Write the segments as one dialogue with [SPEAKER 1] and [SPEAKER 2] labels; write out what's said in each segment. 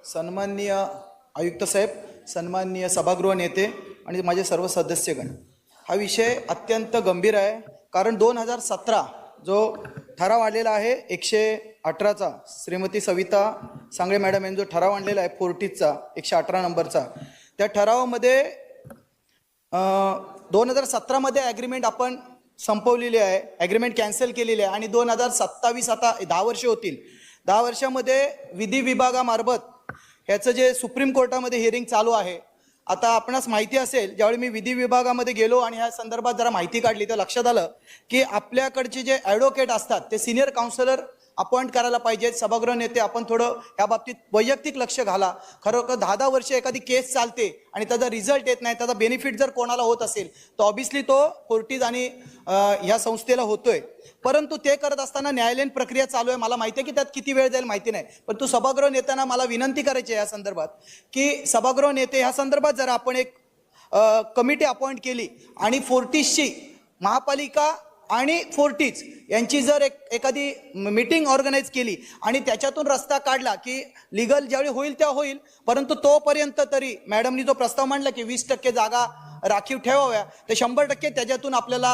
[SPEAKER 1] सन्माननीय आयुक्त साहेब, सन्माननीय सभागृह नेते आणि माझे सर्व सदस्यगण, हा विषय अत्यंत गंभीर आहे. कारण 2017 जो ठराव आलेला आहे 118चा, श्रीमती सविता सांगळे मॅडम यांनी जो ठराव आणलेला आहे फोर्टिसचा 118 नंबरचा, त्या ठरावामध्ये 2017 मध्ये ॲग्रीमेंट आपण संपवलेली आहे, ॲग्रीमेंट कॅन्सल केलेली आहे आणि 2027 आता 10 वर्ष होतील. 10 वर्षामध्ये विधी विभागामार्फत ह्याचं जे सुप्रीम कोर्टामध्ये हिअरिंग चालू आहे. आता आपणास माहिती असेल, ज्यावेळी मी विधी विभागामध्ये गेलो आणि ह्या संदर्भात जरा माहिती काढली तर लक्षात आलं की आपल्याकडचे जे ॲडव्होकेट असतात ते सिनियर काउन्सिलर अपॉइंट करायला पाहिजेत. सभागृह नेते आपण थोडं या बाबतीत वैयक्तिक लक्ष घाला. खरोखर 10-10 वर्ष एखादी केस चालते आणि त्याचा रिझल्ट येत नाही, त्याचा बेनिफिट जर कोणाला होत असेल तर ऑब्व्हियसली तो फोर्टिस आणि ह्या संस्थेला होतोय. परंतु ते करत असताना न्यायालयीन प्रक्रिया चालू आहे. मला माहिती आहे की त्यात किती वेळ जाईल माहिती नाही, पण तो सभागृह नेत्यांना मला विनंती करायची आहे या संदर्भात की सभागृह नेते ह्या संदर्भात जर आपण एक कमिटी अपॉइंट केली आणि फोर्टिसची महापालिका आणि फोर्टिस यांची जर एखादी मीटिंग ऑर्गनाईज केली आणि त्याच्यातून रस्ता काढला की लिगल ज्यावेळी होईल त्या होईल, परंतु तोपर्यंत तरी मॅडमनी जो प्रस्ताव मांडला की 20% जागा राखीव ठेवाव्या, तर 100% त्याच्यातून आपल्याला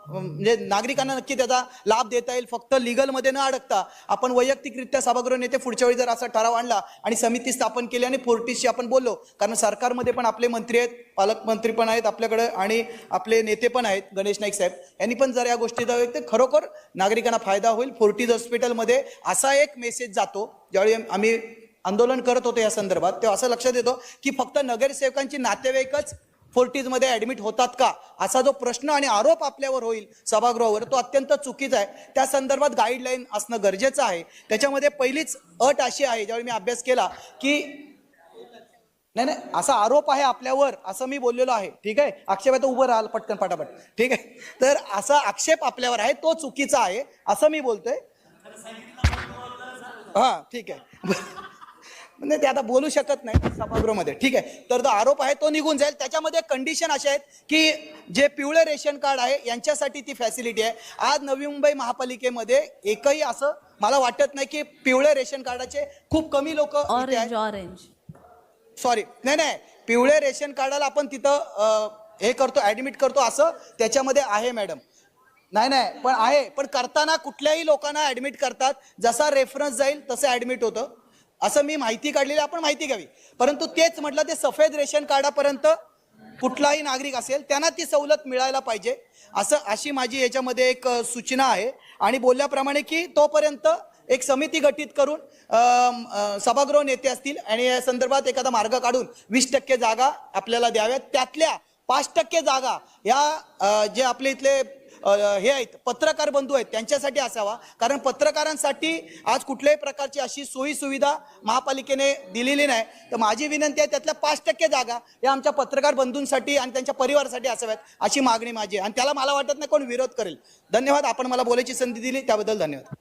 [SPEAKER 1] म्हणजे नागरिकांना नक्की त्याचा लाभ देता येईल. फक्त लिगलमध्ये न अडकता आपण वैयक्तिकरित्या सभागृह नेते पुढच्या वेळी जर असा ठराव आणला आणि समिती स्थापन केली आणि फोर्टिसशी आपण बोललो, कारण सरकारमध्ये पण आपले मंत्री आहेत, पालकमंत्री पण आहेत आपल्याकडे आणि आपले नेते पण आहेत, गणेश नाईक साहेब यांनी पण जर या गोष्टीचा खरोखर नागरिकांना फायदा होईल. फोर्टिस हॉस्पिटलमध्ये असा एक मेसेज जातो, ज्यावेळी आम्ही आंदोलन करत होतो या संदर्भात, तेव्हा असं लक्षात येतो की फक्त नगरसेवकांची नातेवाईकच फोर्टिसमध्ये ॲडमिट होतात का, असा जो प्रश्न आणि आरोप आपल्यावर होईल सभागृहावर, तो अत्यंत चुकीचा आहे. त्या संदर्भात गाईडलाईन असणं गरजेचं आहे. त्याच्यामध्ये पहिलीच अट अशी आहे, ज्यावेळी मी अभ्यास केला की नाही असा आरोप आहे आपल्यावर असं मी बोललेलो आहे. ठीक आहे, आक्षेप आहे तर उभं राहाल पटकन फटाफट. ठीक आहे, तर असा आक्षेप आपल्यावर आहे तो चुकीचा आहे असं मी बोलतोय. हां ठीक आहे, म्हणजे ते आता बोलू शकत नाही सभागृहामध्ये. ठीक आहे, तर जो आरोप आहे तो निघून जाईल. त्याच्यामध्ये कंडिशन अशा आहेत की जे पिवळे रेशन कार्ड आहे यांच्यासाठी ती फॅसिलिटी आहे. आज नवी मुंबई महापालिकेमध्ये एकही असं मला वाटत नाही की पिवळे रेशन कार्डाचे खूप कमी लोक, सॉरी नाही पिवळे रेशन कार्डाला आपण तिथं हे करतो, ॲडमिट करतो असं त्याच्यामध्ये आहे मॅडम. नाही पण आहे, पण करताना कुठल्याही लोकांना ॲडमिट करतात, जसा रेफरन्स जाईल तसं ॲडमिट होतं असं मी माहिती काढलेली, आपण माहिती घ्यावी. परंतु तेच म्हटलं, ते सफेद रेशन कार्डापर्यंत कुठलाही नागरिक असेल त्यांना ती सवलत मिळायला पाहिजे, अशी माझी याच्यामध्ये एक सूचना आहे. आणि बोलल्याप्रमाणे की तोपर्यंत एक समिती गठीत करून सभागृह नेते असतील आणि या संदर्भात एखादा मार्ग काढून 20% जागा आपल्याला द्याव्यात. त्यातल्या 5% जागा या जे आपले इथले हे आहेत पत्रकार बंधू आहेत त्यांच्यासाठी असावा. कारण पत्रकारांसाठी आज कुठल्याही प्रकारची अशी सोयी सुविधा महापालिकेने दिलेली नाही. तर माझी विनंती आहे, त्यातल्या 5% जागा या आमच्या पत्रकार बंधूंसाठी आणि त्यांच्या परिवारासाठी असाव्यात अशी मागणी माझी आहे. आणि त्याला मला वाटत नाही कोण विरोध करेल. धन्यवाद, आपण मला बोलायची संधी दिली त्याबद्दल धन्यवाद.